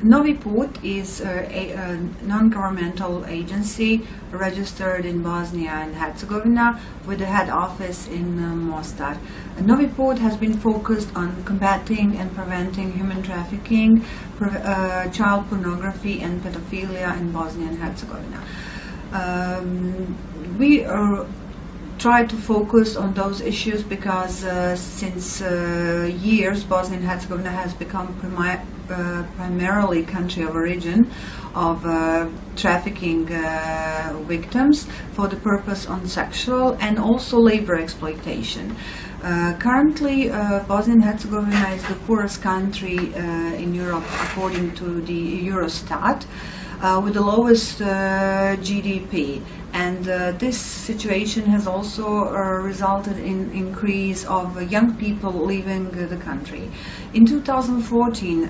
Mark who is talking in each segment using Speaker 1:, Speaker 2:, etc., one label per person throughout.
Speaker 1: Novi is a non-governmental agency registered in Bosnia and Herzegovina with a head office in Mostar. Novi has been focused on combating and preventing human trafficking, child pornography and pedophilia in Bosnia and Herzegovina. We try to focus on those issues because since years Bosnia and Herzegovina has become primarily country of origin of trafficking victims for the purpose on sexual and also labor exploitation. Currently, Bosnia and Herzegovina is the poorest country in Europe according to the Eurostat, with the lowest GDP. And this situation has also resulted in increase of young people leaving the country. In 2014,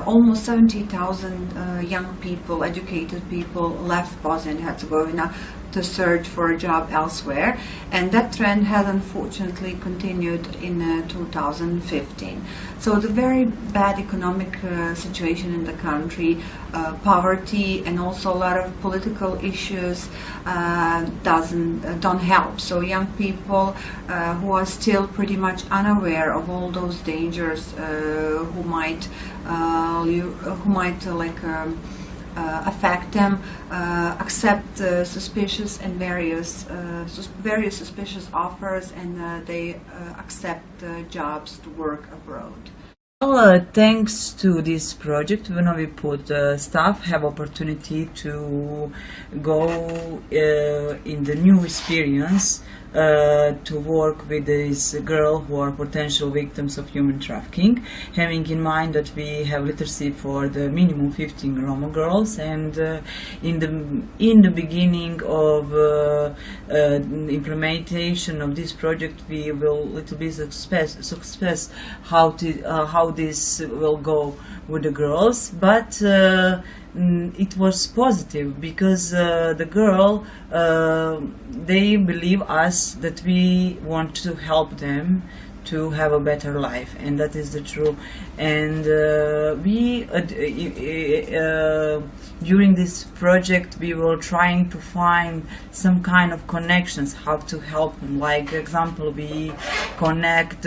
Speaker 1: almost 70,000 young people, educated people, left Bosnia and Herzegovina to search for a job elsewhere, and that trend has unfortunately continued in 2015. So the very bad economic situation in the country, poverty, and also a lot of political issues don't help. So young people who are still pretty much unaware of all those dangers who might affect them, accept suspicious and various suspicious offers, and they accept jobs to work abroad.
Speaker 2: Well, thanks to this project, Novi staff have opportunity to go in the new experience to work with these girls who are potential victims of human trafficking, having in mind that we have literacy for the minimum 15 Roma girls, and in the beginning of implementation of this project, we will little bit success how this will go with the girls, but it was positive because the girl, they believe us that we want to help them to have a better life, and that is the truth. And during this project we were trying to find some kind of connections, how to help them. Like example, we connect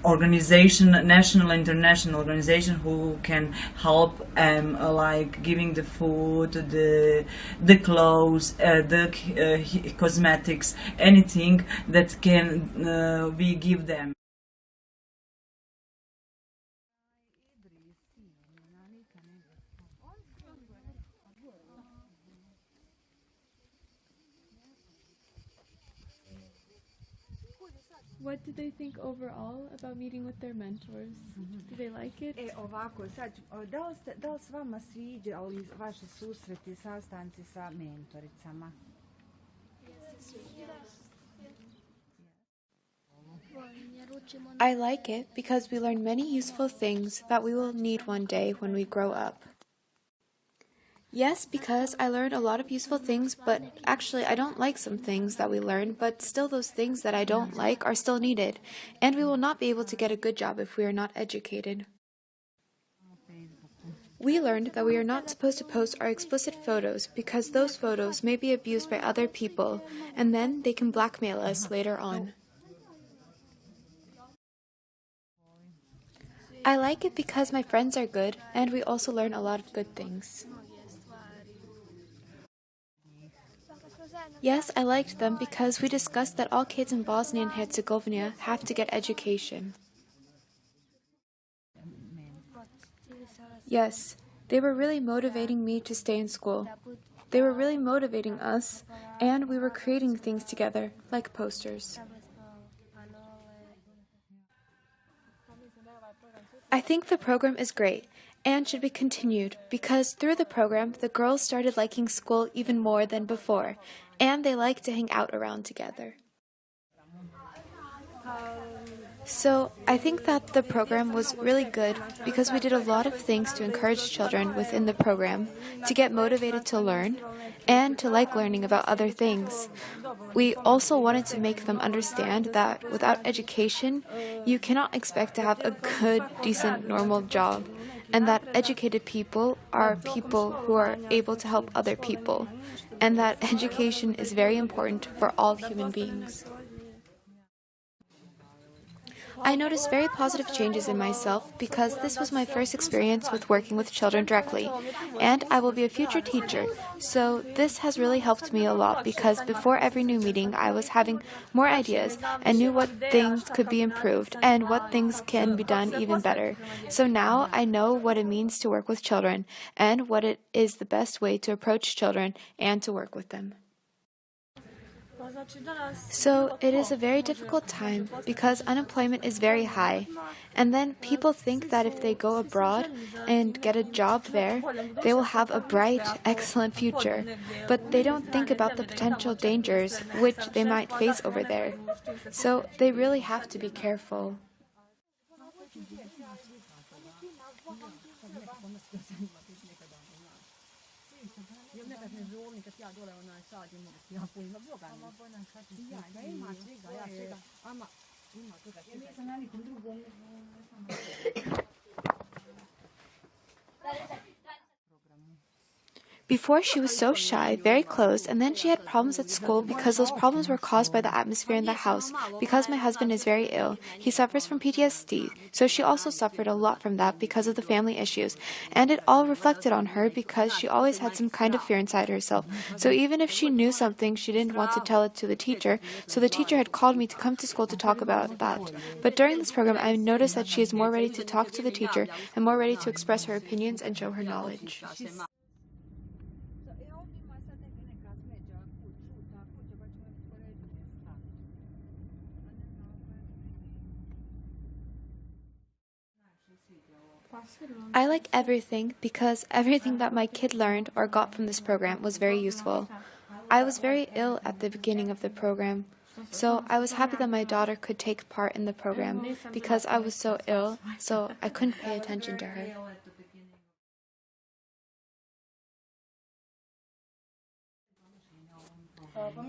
Speaker 2: organization, national, international organization who can help like giving the food, the clothes, the cosmetics, anything that can we give them.
Speaker 3: What did they think overall about meeting with their mentors? Do they like it?
Speaker 4: Ovako, sad, da li se vama sviđali vaši susreti, sastanci sa mentoricama?
Speaker 5: I like it because we learn many useful things that we will need one day when we grow up. Yes, because I learned a lot of useful things, but actually I don't like some things that we learn, but still those things that I don't like are still needed, and we will not be able to get a good job if we are not educated. We learned that we are not supposed to post our explicit photos because those photos may be abused by other people, and then they can blackmail us later on. I like it because my friends are good, and we also learn a lot of good things. Yes, I liked them because we discussed that all kids in Bosnia and Herzegovina have to get education. Yes, they were really motivating me to stay in school. They were really motivating us, and we were creating things together, like posters. I think the program is great and should be continued because through the program, the girls started liking school even more than before, and they like to hang out around together. So I think that the program was really good because we did a lot of things to encourage children within the program to get motivated to learn and to like learning about other things. We also wanted to make them understand that without education, you cannot expect to have a good, decent, normal job. and that educated people are people who are able to help other people, and that education is very important for all human beings. I noticed very positive changes in myself because this was my first experience with working with children directly, and I will be a future teacher, so this has really helped me a lot because before every new meeting I was having more ideas and knew what things could be improved and what things can be done even better. So now I know what it means to work with children and what it is the best way to approach children and to work with them. So it is a very difficult time because unemployment is very high. And then people think that if they go abroad and get a job there, they will have a bright, excellent future. But they don't think about the potential dangers which they might face over there. So they really have to be careful. Before, she was so shy, very closed, and then she had problems at school because those problems were caused by the atmosphere in the house. Because my husband is very ill, he suffers from PTSD, so she also suffered a lot from that because of the family issues. And it all reflected on her because she always had some kind of fear inside herself. So even if she knew something, she didn't want to tell it to the teacher, so the teacher had called me to come to school to talk about that. But during this program, I noticed that she is more ready to talk to the teacher and more ready to express her opinions and show her knowledge. I like everything because everything that my kid learned or got from this program was very useful. I was very ill at the beginning of the program, so I was happy that my daughter could take part in the program because I was so ill, so I couldn't pay attention to her.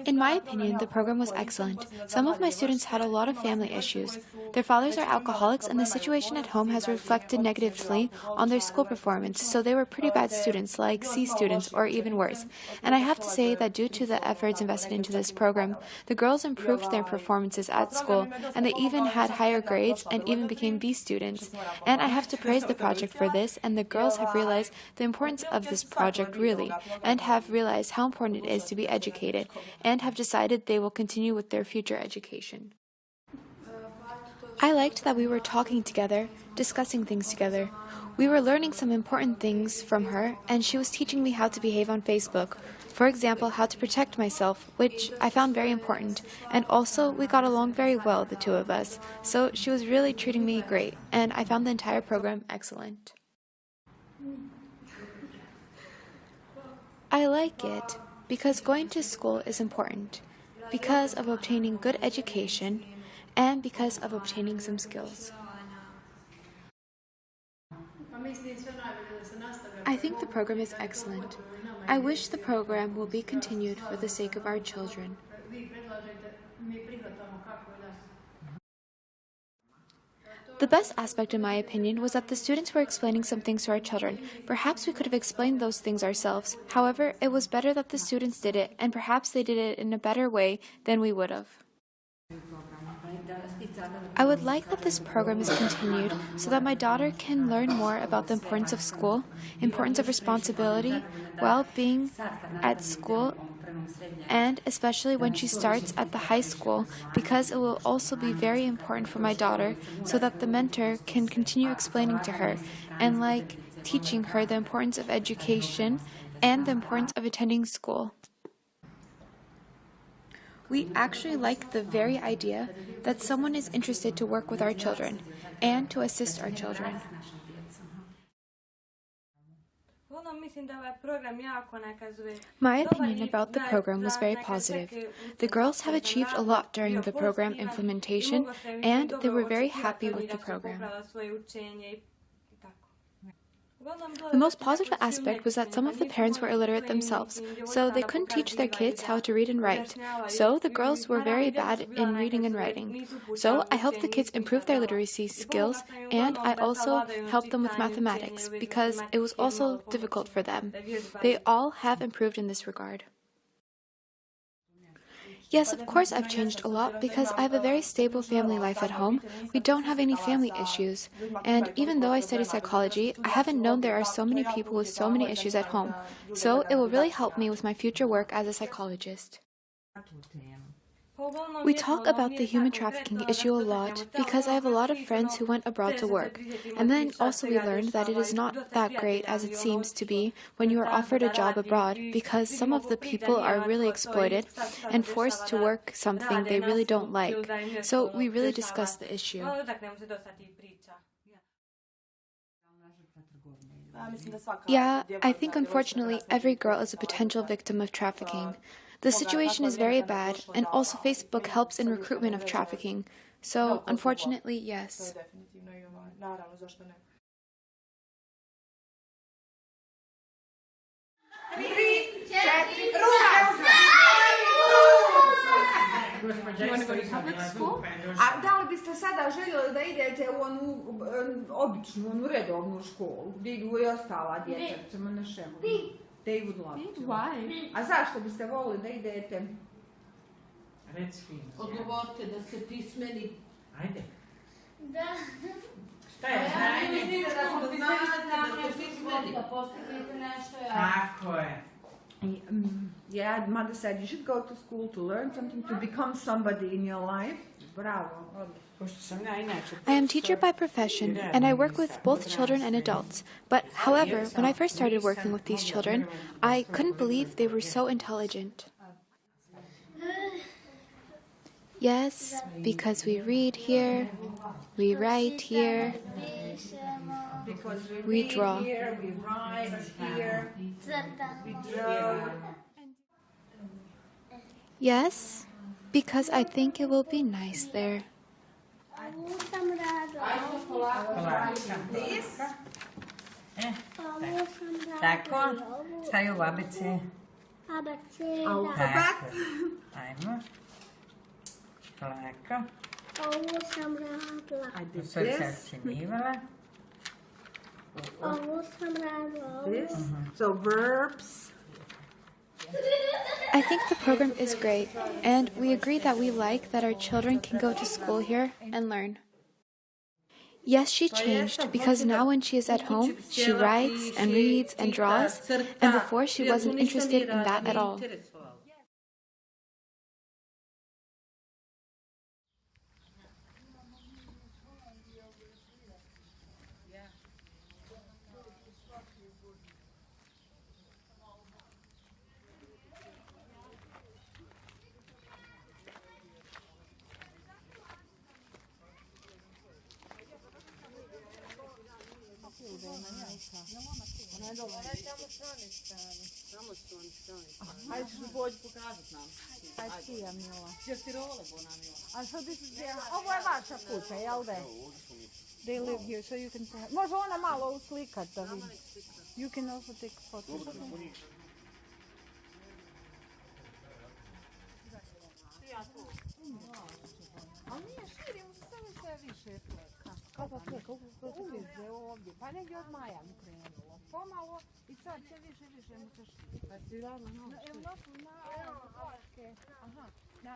Speaker 5: In my opinion, the program was excellent. Some of my students had a lot of family issues. Their fathers are alcoholics, and the situation at home has reflected negatively on their school performance, so they were pretty bad students, like C students, or even worse. And I have to say that due to the efforts invested into this program, the girls improved their performances at school, and they even had higher grades and even became B students. And I have to praise the project for this, and the girls have realized the importance of this project really, and have realized how important it is to be educated, and have decided they will continue with their future education. I liked that we were talking together, discussing things together. We were learning some important things from her, and she was teaching me how to behave on Facebook. For example, how to protect myself, which I found very important. And also, we got along very well, the two of us. So she was really treating me great, and I found the entire program excellent. I like it because going to school is important, because of obtaining good education, and because of obtaining some skills. I think the program is excellent. I wish the program will be continued for the sake of our children. The best aspect, in my opinion, was that the students were explaining some things to our children. Perhaps we could have explained those things ourselves. However, it was better that the students did it, and perhaps they did it in a better way than we would have. I would like that this program is continued so that my daughter can learn more about the importance of school, importance of responsibility, while being at school, and especially when she starts at the high school, because it will also be very important for my daughter so that the mentor can continue explaining to her and like teaching her the importance of education and the importance of attending school. We actually like the very idea that someone is interested to work with our children and to assist our children. My opinion about the program was very positive. The girls have achieved a lot during the program implementation, and they were very happy with the program. The most positive aspect was that some of the parents were illiterate themselves, so they couldn't teach their kids how to read and write. So the girls were very bad in reading and writing. So I helped the kids improve their literacy skills, and I also helped them with mathematics because it was also difficult for them. They all have improved in this regard. Yes, of course I've changed a lot because I have a very stable family life at home. We don't have any family issues. And even though I study psychology, I haven't known there are so many people with so many issues at home. So it will really help me with my future work as a psychologist. We talk about the human trafficking issue a lot because I have a lot of friends who went abroad to work. And then also we learned that it is not that great as it seems to be when you are offered a job abroad because some of the people are really exploited and forced to work something they really don't like. So we really discussed the issue. Yeah, I think unfortunately every girl is a potential victim of trafficking. The situation is very bad, and also Facebook helps in recruitment of trafficking. So, unfortunately, yes.
Speaker 4: You want to go to public school? A da li biste sada željeli da idete u onu običnu, onu redovnu školu, gdje idu i ostala djeca, recimo na šemu? They would love to.
Speaker 3: Why?
Speaker 4: A zašto biste volili da idete?
Speaker 6: Reci fino.
Speaker 7: Odgovorite da ste pismeni.
Speaker 6: Ajde.
Speaker 7: Da.
Speaker 6: Šta je znanje?
Speaker 7: Da ste pismeni. Da postignete nešto.
Speaker 6: Tako je.
Speaker 4: Yeah, mother said you should go to school to learn something, to become somebody in your life. Bravo.
Speaker 5: I am teacher by profession, and I work with both children and adults. But, however, when I first started working with these children, I couldn't believe they were so intelligent. Yes, because we read here, we write here,
Speaker 4: Because
Speaker 5: we draw.
Speaker 4: Here, we write here, we draw.
Speaker 5: Yes, because I think it will be nice there.
Speaker 4: This?
Speaker 6: Tako. Šta je u ABC?
Speaker 4: Alfabet.
Speaker 6: Ajmo. Polako.
Speaker 8: Ovo sam radila.
Speaker 4: I did
Speaker 6: Sad se
Speaker 4: this.
Speaker 6: ocjenjivala.
Speaker 8: Ovo sam radila.
Speaker 4: This. So verbs.
Speaker 5: I think the program is great, and we agree that we like that our children can go to school here and learn. Yes, she changed because now when she is at home, she writes and reads and draws, and before she wasn't interested in that at all.
Speaker 4: Ovo je vaša kuća, jel da? They live here, so you can... Može ona malo uslikat da vidi. You can also take photos. Ali nije širim, stavim sve više fleka. Kako fleka? Ulize ovdje, pa negdje od maja mi krenulo. Pomalo i sad će više mu se širi. Pa si radila noći? Evo noću na fleke. Aha.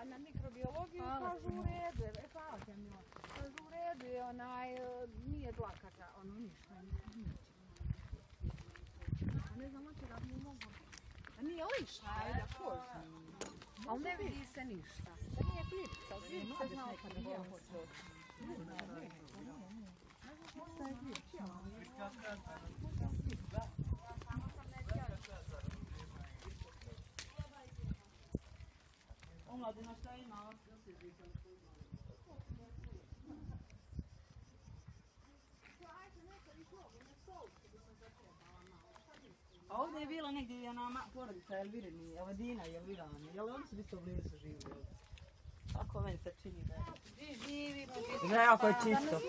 Speaker 4: Na mikrobiologiju kažu u redu, hvala ti Mila, kažu u redu je nije dlakata, ništa, ne znam hoće da mi mogu, nije liša, ajde, kožna, ali ne vidi se ništa, nije klipca, klipca znao kada je hoće. Šta je klipca? Omladina šta ima?
Speaker 9: A ovdje je bila negdje jedna porodica Elvirina, Dina i Elvirana. Jel oni su isto blizu živjeli? Ako meni se čini da je.
Speaker 4: Živimo,
Speaker 2: Gledaj ako je čisto.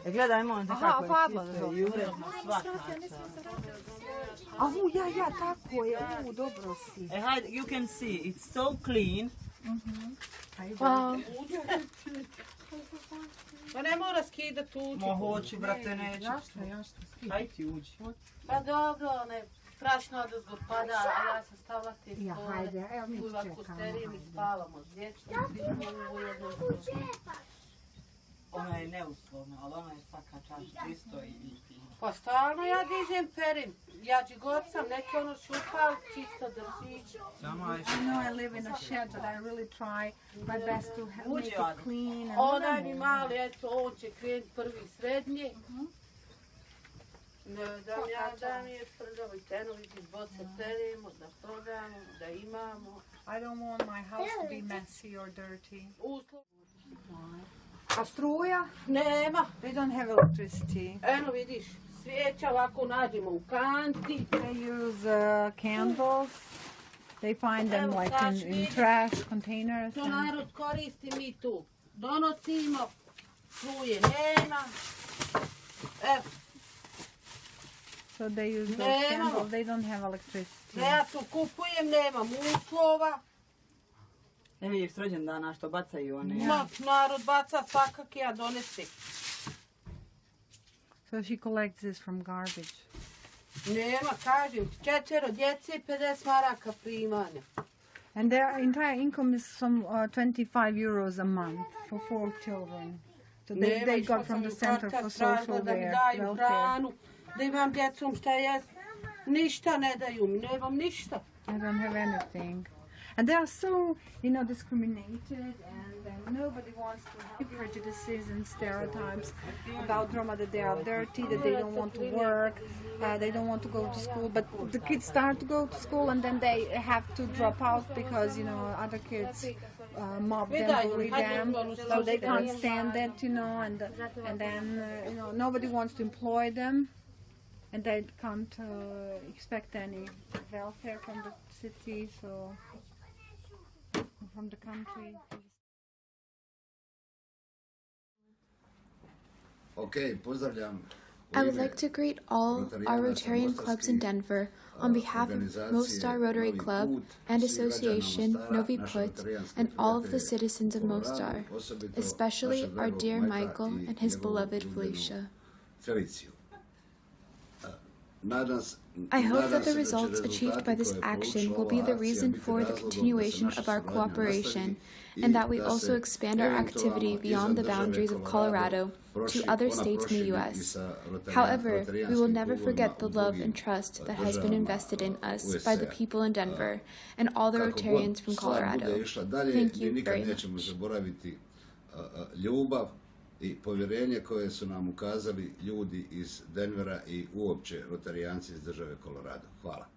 Speaker 2: Gledaj, molim te kako je čisto i uredno svaka čast.
Speaker 4: ja, tako je, dobro si.
Speaker 2: Hajde, you can see, it's so clean.
Speaker 5: Wow.
Speaker 4: Pa ne mora skidat uđi.
Speaker 2: Hoću, brate, neću. Hajde ti uđi.
Speaker 4: Pa dobro, ne, prašno odozgo pada, a ja sam stavila te stole, uvak u steriju i spavamo s dječkom, u jednom stolu.
Speaker 2: Ona je neuslovna, ali ona je svaka čast čisto i fino.
Speaker 4: Pa stalno ja dižem perim, ja god sam, neki ono šupal, čisto drži.
Speaker 1: I know I live in a shed, but I really try my best to make it clean. And
Speaker 4: Onaj mi mali, eto, on će krenut prvi srednji. Ne dam ja da mi je prljavo i tenovi iz boce perimo, da prodamo, da imamo.
Speaker 1: I don't want my house to be messy or dirty.
Speaker 4: A struja? Nema.
Speaker 1: They don't have electricity.
Speaker 4: Eno vidiš, svijeća ovako nađemo u kanti.
Speaker 1: They use candles. They find them like in trash containers.
Speaker 4: To narod koristi, mi tu donosimo, struje nema. Evo.
Speaker 1: So they use those candles. They don't have electricity.
Speaker 4: Ja tu kupujem, nemam uslova.
Speaker 2: Ne vidiš rođendana što bacaju one.
Speaker 4: Narod baca svakak, ja donesi.
Speaker 1: So she collects this from garbage.
Speaker 4: Nema, kažem, 4 djece i 50 maraka primanja.
Speaker 1: And their entire income is some 25 euros a month for 4 children. So they got from the Center for Social
Speaker 4: da mi daju hranu, da imam djecom šta jest. Ništa ne daju mi, nemam ništa.
Speaker 1: I don't have anything. And they are so, discriminated, and nobody wants to have prejudices and stereotypes about Roma, that they are dirty, that they don't want to work, they don't want to go to school. But the kids start to go to school, and then they have to drop out because, other kids mob them, bully them, so they can't stand it, and then, nobody wants to employ them. And they can't expect any welfare from the city, so from the country.
Speaker 10: Okay, pozdravljam.
Speaker 5: I would like to greet all our Rotarian clubs in Denver on behalf of Mostar Rotary Club and Association Novi and all of the citizens of Mostar, especially our dear Michael and his beloved Felicia. I hope that the results achieved by this action will be the reason for the continuation of our cooperation, and that we also expand our activity beyond the boundaries of Colorado to other states in the U.S. However, we will never forget the love and trust that has been invested in us by the people in Denver and all the Rotarians from Colorado. Thank you very much.
Speaker 10: Ljubav i povjerenje koje su nam ukazali ljudi iz Denvera i uopće Rotarijanci iz države Colorado. Hvala.